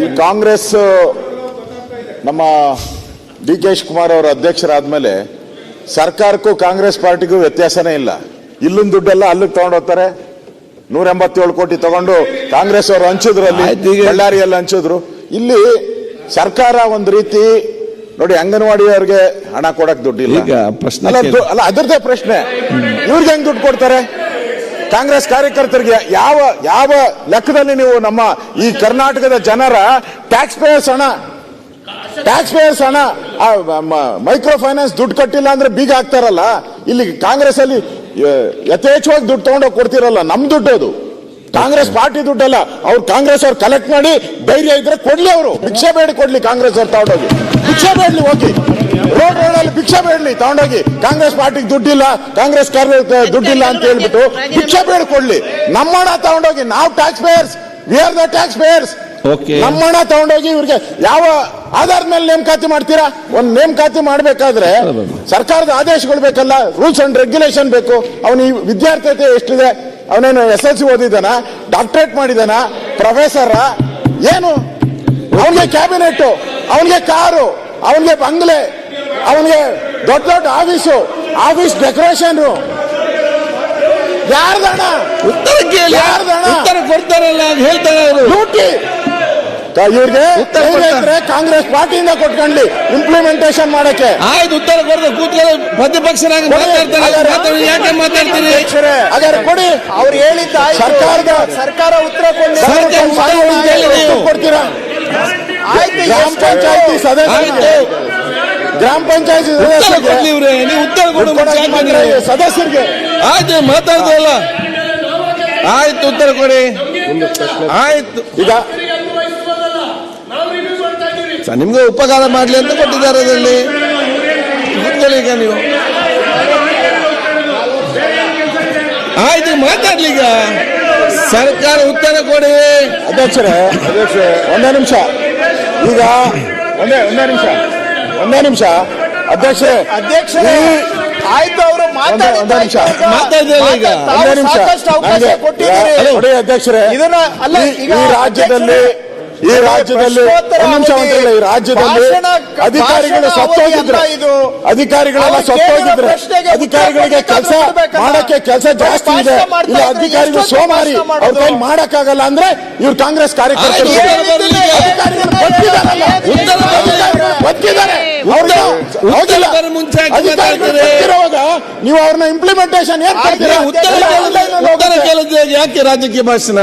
ಈ ಕಾಂಗ್ರೆಸ್ ನಮ್ಮ D K Shivakumar ಅವರು ಅಧ್ಯಕ್ಷರಾದ್ಮೇಲೆ ಸರ್ಕಾರಕ್ಕೂ ಕಾಂಗ್ರೆಸ್ ಪಾರ್ಟಿಗೂ ವ್ಯತ್ಯಾಸನೇ ಇಲ್ಲ. ಇಲ್ಲಿನ ದುಡ್ಡೆಲ್ಲ ಅಲ್ಲಿಗೆ ತಗೊಂಡು ಹೋಗ್ತಾರೆ. 187 ಕೋಟಿ ತಗೊಂಡು ಕಾಂಗ್ರೆಸ್ ಅವರು ಹಂಚಿದ್ರು, ಅಲ್ಲಿ ಬಳ್ಳಾರಿಯಲ್ಲಿ ಹಂಚಿದ್ರು. ಇಲ್ಲಿ ಸರ್ಕಾರ ಒಂದು ರೀತಿ ನೋಡಿ, ಅಂಗನವಾಡಿಯವರಿಗೆ ಹಣ ಕೊಡಕ್ ದುಡ್ಡಿಲ್ಲ. ಅಲ್ಲ, ಅದರದೇ ಪ್ರಶ್ನೆ, ಇವ್ರಿಗೆ ಹೆಂಗ್ ದುಡ್ಡು ಕೊಡ್ತಾರೆ? ಕಾಂಗ್ರೆಸ್ ಕಾರ್ಯಕರ್ತರಿಗೆ ಯಾವ ಲೆಕ್ಕದಲ್ಲಿ ನೀವು ನಮ್ಮ ಈ ಕರ್ನಾಟಕದ ಜನರ ಟ್ಯಾಕ್ಸ್ ಪೇಯರ್ಸ್ ಹಣ ಮೈಕ್ರೋ ಫೈನಾನ್ಸ್ ದುಡ್ಡು ಕಟ್ಟಿಲ್ಲ ಅಂದ್ರೆ ಬೀಗ ಹಾಕ್ತಾರಲ್ಲ, ಇಲ್ಲಿ ಕಾಂಗ್ರೆಸ್ ಅಲ್ಲಿ ಯಥೇಚ್ಛವಾಗಿ ದುಡ್ಡು ತಗೊಂಡೋಗಿ ಕೊಡ್ತಿರಲ್ಲ. ನಮ್ ದುಡ್ಡು ಅದು, ಕಾಂಗ್ರೆಸ್ ಪಾರ್ಟಿ ದುಡ್ಡಲ್ಲ. ಅವ್ರು ಕಾಂಗ್ರೆಸ್ ಅವ್ರು ಕಲೆಕ್ಟ್ ಮಾಡಿ ಧೈರ್ಯ ಇದ್ರೆ ಕೊಡ್ಲಿ, ಅವರು ಭಿಕ್ಷೆ ಬೇಡಿ ಕೊಡ್ಲಿ. ಕಾಂಗ್ರೆಸ್ ಅವ್ರು ತಗೊಂಡೋಗಿ ಭಿಕ್ಷೆ ಬೇಡ್ಲಿ, ಹೋಗಿ ರೋಡಲ್ಲಿ ಭಿಕ್ಷೆ ಬೇಡ್ಲಿ ತಗೊಂಡೋಗಿ. ಕಾಂಗ್ರೆಸ್ ಪಾರ್ಟಿಗೆ ದುಡ್ಡಿಲ್ಲ, ಕಾಂಗ್ರೆಸ್ ದುಡ್ಡಿಲ್ಲ ಅಂತ ಹೇಳ್ಬಿಟ್ಟು ಭಿಕ್ಷೆ ಬೇಡ ಕೊಡ್ಲಿ. ನಮ್ಮಣ್ಣ ತಗೊಂಡೋಗಿ, ನಾವು tax payers, we are the tax payers. ನಮ್ಮಣ್ಣ ತಗೊಂಡೋಗಿ ಇವ್ರಿಗೆ ಯಾವ ಆಧಾರದ ಮೇಲೆ ನೇಮಕಾತಿ ಮಾಡ್ತೀರಾ? ಒಂದ್ ನೇಮಕಾತಿ ಮಾಡ್ಬೇಕಾದ್ರೆ ಸರ್ಕಾರದ ಆದೇಶಗಳು ಬೇಕಲ್ಲ, ರೂಲ್ಸ್ ಅಂಡ್ ರೆಗ್ಯುಲೇಷನ್ ಬೇಕು. ಅವನ ಈ ವಿದ್ಯಾರ್ಥಿತೆ ಎಷ್ಟಿದೆ? ಅವನೇನು SSLC ಓದಿದಾನ, ಡಾಕ್ಟರೇಟ್ ಮಾಡಿದಾನ, ಪ್ರೊಫೆಸರ್ ಏನು? ಅವನಿಗೆ ಕ್ಯಾಬಿನೆಟ್, ಅವನಿಗೆ ಕಾರು, ಅವನಿಗೆ ಬಂಗ್ಲೆ, ಅವನಿಗೆ ದೊಡ್ಡ ದೊಡ್ಡ ಆಫೀಸ್ ಡೆಕೋರೇಷನ್. ಯಾರ್ದಣ? ಉತ್ತರ ಕೊಡ್ತಾರಲ್ಲ, ಹೇಳ್ತಾರೆ ಅವರು. ಲೂಟಿ ಇವ್ರಿಗೆ ಕಾಂಗ್ರೆಸ್ ಪಾರ್ಟಿಯಿಂದ ಕೊಟ್ಕೊಂಡ್ಲಿ ಇಂಪ್ಲಿಮೆಂಟೇಷನ್ ಮಾಡಕ್ಕೆ. ಆಯ್ತು, ಉತ್ತರ ಕೊಡದ ಕೂತ್ಕೊಳ್ಳಿ, ಪ್ರತಿಪಕ್ಷನಾಗಿ ಮಾತಾಡ್ತಾರೆ. ಯಾಕೆ ಮಾತಾಡ್ತೀನಿ? ಹಾಗಾದ್ರೆ ಕೊಡಿ, ಅವ್ರು ಹೇಳಿದ್ದ ಸರ್ಕಾರ ಉತ್ತರ ಕೊಡ್ತೀರಾ? ಗ್ರಾಮ ಪಂಚಾಯತಿ ಸದಸ್ಯರಿಗೆ ಸದಸ್ಯರಿಗೆ ಆಯ್ತು, ಮಾತಾಡ್ತಲ್ಲ. ಆಯ್ತು, ಉತ್ತರ ಕೊಡಿ. ಆಯ್ತು, ಈಗ ನಿಮ್ಗೆ ಉಪಕಾರ ಮಾಡ್ಲಿ ಅಂತ ಕೊಟ್ಟಿದ್ದಾರೆ ಅದರಲ್ಲಿ. ಈಗ ನೀವು ಆಯ್ತು, ಮಾತಾಡ್ಲಿ. ಈಗ ಸರ್ಕಾರ ಉತ್ತರ ಕೊಡಿ. ಅಧ್ಯಕ್ಷರೇ ಒಂದೇ ನಿಮಿಷ, ಈಗ ಒಂದೇ ನಿಮಿಷ ಅಧ್ಯಕ್ಷರೇ ಆಯ್ತು, ಅವರು ಒಂದೇ ನಿಮಿಷ ಈಗ ನೋಡಿ ಅಧ್ಯಕ್ಷರೇ, ಈ ರಾಜ್ಯದಲ್ಲಿ ಅಧಿಕಾರಿಗಳು ಸತ್ತೋಗಿದ್ರೆ, ಅಧಿಕಾರಿಗಳೆಲ್ಲ ಸತ್ತೋಗಿದ್ರೆ, ಅಧಿಕಾರಿಗಳಿಗೆ ಕೆಲಸ ಜಾಸ್ತಿ ಇದೆ. ಇಲ್ಲ, ಅಧಿಕಾರಿಗಳು ಸೋಮಾರಿ, ಅವ್ರ ಕೈ ಮಾಡಕ್ಕಾಗಲ್ಲ ಅಂದ್ರೆ ಇವ್ರು ಕಾಂಗ್ರೆಸ್ ಕಾರ್ಯಕರ್ತರು ಬದುಕಿದ್ದಾರೆ. ನೀವು ಅವ್ರನ್ನ ಇಂಪ್ಲಿಮೆಂಟೇಷನ್ ಉತ್ತರ ಕೇಳಿದ್ರೆ ಯಾಕೆ ರಾಜಕೀಯ ಭಾಷಣ?